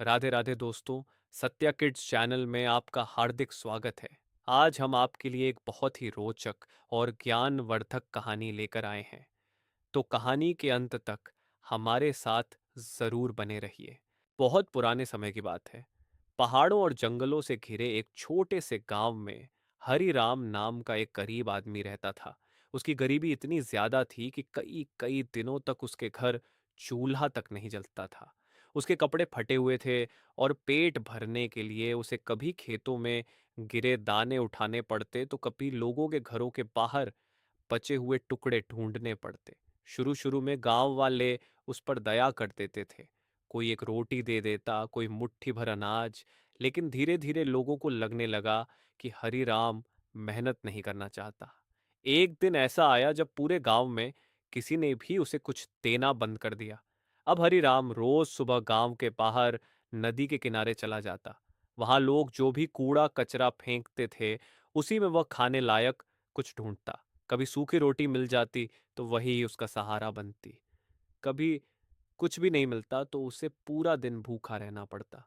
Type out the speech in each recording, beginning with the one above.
राधे राधे दोस्तों। Satya kids channel में आपका हार्दिक स्वागत है। आज हम आपके लिए एक बहुत ही रोचक और ज्ञानवर्धक कहानी लेकर आए हैं। तो कहानी के अंत तक हमारे साथ जरूर बने रहिए। बहुत पुराने समय की बात है। पहाड़ों और जंगलों से घिरे एक छोटे से गांव में हरि राम नाम का एक गरीब आदमी रहता था। उसकी गरीबी इतनी ज्यादा थी कि कई कई दिनों तक उसके घर चूल्हा तक नहीं जलता था। उसके कपड़े फटे हुए थे और पेट भरने के लिए उसे कभी खेतों में गिरे दाने उठाने पड़ते तो कभी लोगों के घरों के बाहर बचे हुए टुकड़े ढूंढने पड़ते। शुरू शुरू में गांव वाले उस पर दया कर देते थे। कोई एक रोटी दे देता, कोई मुट्ठी भर अनाज। लेकिन धीरे धीरे लोगों को लगने लगा कि हरि राम मेहनत नहीं करना चाहता। एक दिन ऐसा आया जब पूरे गांव में किसी ने भी उसे कुछ देना बंद कर दिया। अब हरि राम रोज सुबह गांव के बाहर नदी के किनारे चला जाता। वहां लोग जो भी कूड़ा कचरा फेंकते थे, उसी में वह खाने लायक कुछ ढूंढता। कभी सूखी रोटी मिल जाती तो वही उसका सहारा बनती। कभी कुछ भी नहीं मिलता तो उसे पूरा दिन भूखा रहना पड़ता।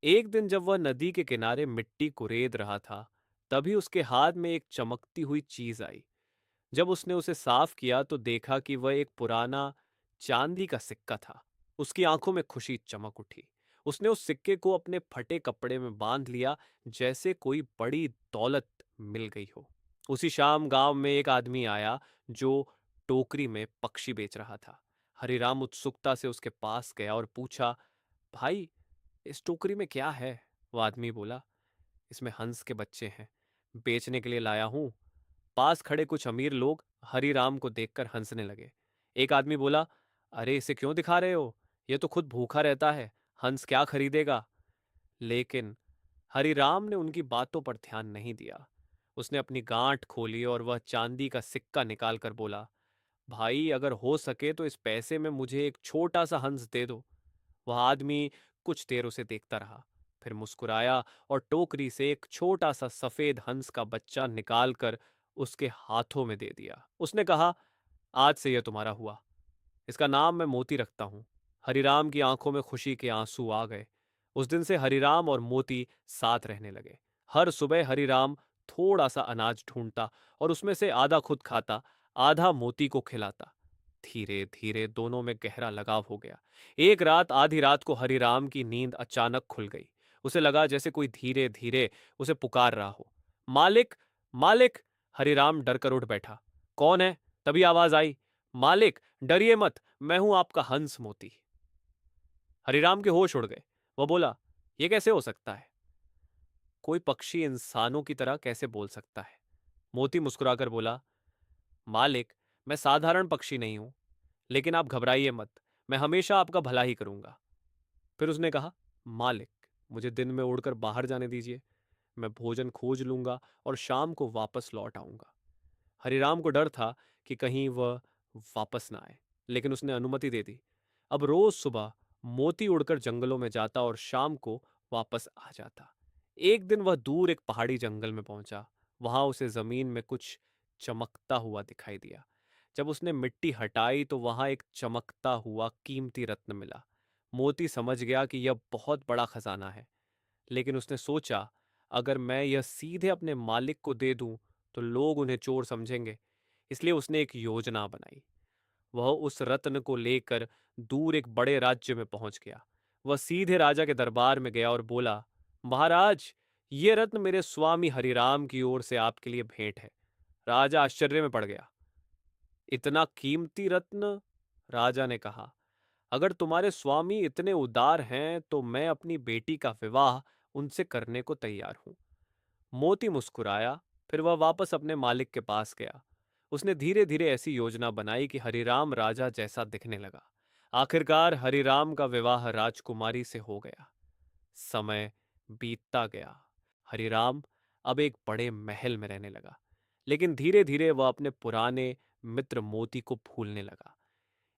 एक दिन जब वह नदी के किनारे मिट्टी कुरेद रहा था, तभी उसके हाथ में एक चमकती हुई चीज आई। जब उसने उसे साफ किया तो देखा कि वह एक पुराना चांदी का सिक्का था। उसकी आंखों में खुशी चमक उठी। उसने उस सिक्के को अपने फटे कपड़े में बांध लिया, जैसे कोई बड़ी दौलत मिल गई हो। उसी शाम गांव में एक आदमी आया जो टोकरी में पक्षी बेच रहा था। हरिराम उत्सुकता से उसके पास गया और पूछा, भाई, इस टोकरी में क्या है? वो आदमी बोला, इसमें हंस के बच्चे हैं, बेचने के लिए लाया हूं। पास खड़े कुछ अमीर लोग हरिराम को देखकर हंसने लगे। एक आदमी बोला, अरे इसे क्यों दिखा रहे हो? ये तो खुद भूखा रहता है, हंस क्या खरीदेगा? लेकिन हरिराम ने उनकी बातों पर ध्यान नहीं दिया। उसने अपनी गांठ खोली और वह चांदी का सिक्का निकाल कर बोला, भाई, अगर हो सके तो इस पैसे में मुझे एक छोटा सा हंस दे दो। वह आदमी कुछ देर उसे देखता रहा, फिर मुस्कुराया और टोकरी से एक छोटा सा सफेद हंस का बच्चा निकालकर उसके हाथों में दे दिया। उसने कहा, आज से यह तुम्हारा हुआ। इसका नाम मैं मोती रखता हूं। हरिराम की आंखों में खुशी के आंसू आ गए। उस दिन से हरिराम और मोती साथ रहने लगे। हर सुबह हरिराम थोड़ा सा अनाज ढूंढता और उसमें से आधा खुद खाता, आधा मोती को खिलाता। धीरे धीरे दोनों में गहरा लगाव हो गया। एक रात आधी रात को हरिराम की नींद अचानक खुल गई। उसे लगा जैसे कोई धीरे धीरे उसे पुकार रहा हो। मालिक, मालिक! हरिराम डर कर उठ बैठा। कौन है? तभी आवाज आई, मालिक, डरिए मत, मैं हूं आपका हंस मोती। हरिराम के होश उड़ गए। वह बोला, यह कैसे हो सकता है? कोई पक्षी इंसानों की तरह कैसे बोल सकता है? मोती मुस्कुराकर बोला, मालिक, मैं साधारण पक्षी नहीं हूं, लेकिन आप घबराइए मत, मैं हमेशा आपका भला ही करूंगा। फिर उसने कहा, मालिक, मुझे दिन में उड़कर बाहर जाने दीजिए। मैं भोजन खोज लूंगा और शाम को वापस लौट आऊंगा। हरिराम को डर था कि कहीं वह वापस ना आए, लेकिन उसने अनुमति दे दी। अब रोज सुबह मोती उड़कर जंगलों में जाता और शाम को वापस आ जाता। एक दिन वह दूर एक पहाड़ी जंगल में पहुंचा। वहां उसे जमीन में कुछ चमकता हुआ दिखाई दिया। जब उसने मिट्टी हटाई तो वहां एक चमकता हुआ कीमती रत्न मिला। मोती समझ गया कि यह बहुत बड़ा खजाना है, लेकिन उसने सोचा, अगर मैं यह सीधे अपने मालिक को दे दूं तो लोग उन्हें चोर समझेंगे। इसलिए उसने एक योजना बनाई। वह उस रत्न को लेकर दूर एक बड़े राज्य में पहुंच गया। वह सीधे राजा के दरबार में गया और बोला, महाराज, ये रत्न मेरे स्वामी हरिराम की ओर से आपके लिए भेंट है। राजा आश्चर्य में पड़ गया। इतना कीमती रत्न? राजा ने कहा, अगर तुम्हारे स्वामी इतने उदार हैं तो मैं अपनी बेटी का विवाह उनसे करने को तैयार हूं। मोती मुस्कुराया। फिर वह वापस अपने मालिक के पास गया। उसने धीरे धीरे ऐसी योजना बनाई कि हरिराम राजा जैसा दिखने लगा। आखिरकार हरिराम का विवाह राजकुमारी से हो गया। समय बीतता गया। हरिराम अब एक बड़े महल में रहने लगा, लेकिन धीरे धीरे वह अपने पुराने मित्र मोती को भूलने लगा।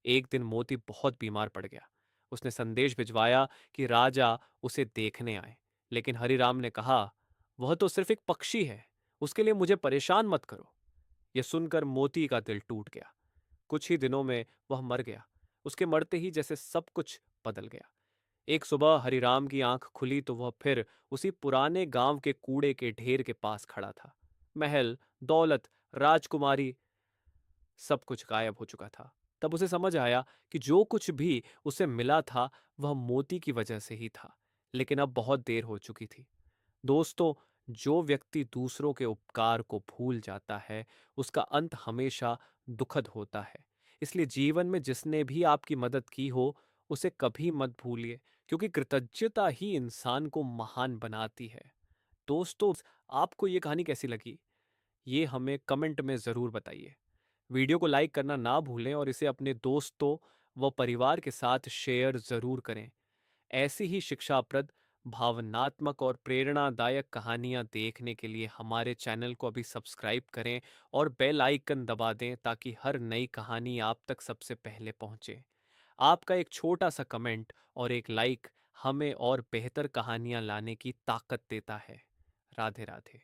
एक दिन मोती बहुत बीमार पड़ गया। उसने संदेश भिजवाया कि राजा उसे देखने आए, लेकिन हरिराम ने कहा, वह तो सिर्फ एक पक्षी है, उसके लिए मुझे परेशान मत करो। यह सुनकर मोती का दिल टूट गया। कुछ ही दिनों में वह मर गया। उसके मरते ही जैसे सब कुछ बदल गया। एक सुबह हरिराम की आंख खुली तो वह फिर उसी पुराने गांव के कूड़े के ढेर के पास खड़ा था। महल, दौलत, राजकुमारी, सब कुछ गायब हो चुका था। तब उसे समझ आया कि जो कुछ भी उसे मिला था वह मोती की वजह से ही था। लेकिन अब बहुत देर हो चुकी थी। दोस्तों, जो व्यक्ति दूसरों के उपकार को भूल जाता है, उसका अंत हमेशा दुखद होता है। इसलिए जीवन में जिसने भी आपकी मदद की हो, उसे कभी मत भूलिए, क्योंकि कृतज्ञता ही इंसान को महान बनाती है। दोस्तों, आपको ये कहानी कैसी लगी? ये हमें कमेंट में ज़रूर बताइए। वीडियो को लाइक करना ना भूलें और इसे अपने दोस्तों व परिवार के साथ शेयर ज़रूर करें। ऐसी ही शिक्षाप्रद, भावनात्मक और प्रेरणादायक कहानियाँ देखने के लिए हमारे चैनल को अभी सब्सक्राइब करें और बेल आइकन दबा दें ताकि हर नई कहानी आप तक सबसे पहले पहुँचे। आपका एक छोटा सा कमेंट और एक लाइक हमें और बेहतर कहानियाँ लाने की ताकत देता है। राधे राधे।